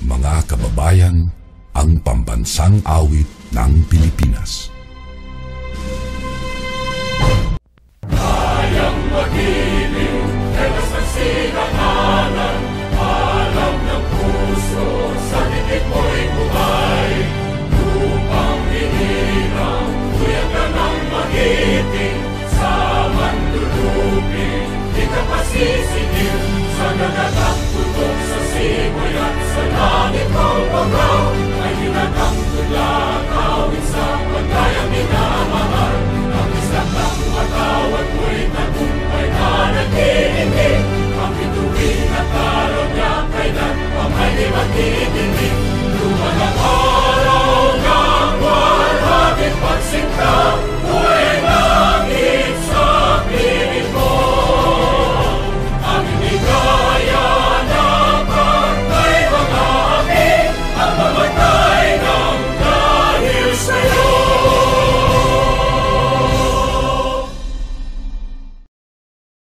mga kababayan, ang pambansang awit ng Pilipinas. Kayang magiliw, telas ng sinangalan, alam ng puso, sa titik mo'y buhay. Lupang hinirang, tuyag ka ng magiting, sa manlulupin, di ka pasisigil, sa nagatang tutok sa simoy at sa langit mong pagaw, ay hinatang tula, kawin sa pagkayang minamahal, ang isang ng patawad mo'y tagumpay na nag-iinggit, ang bituin at araw niya kailan pa may di magiging.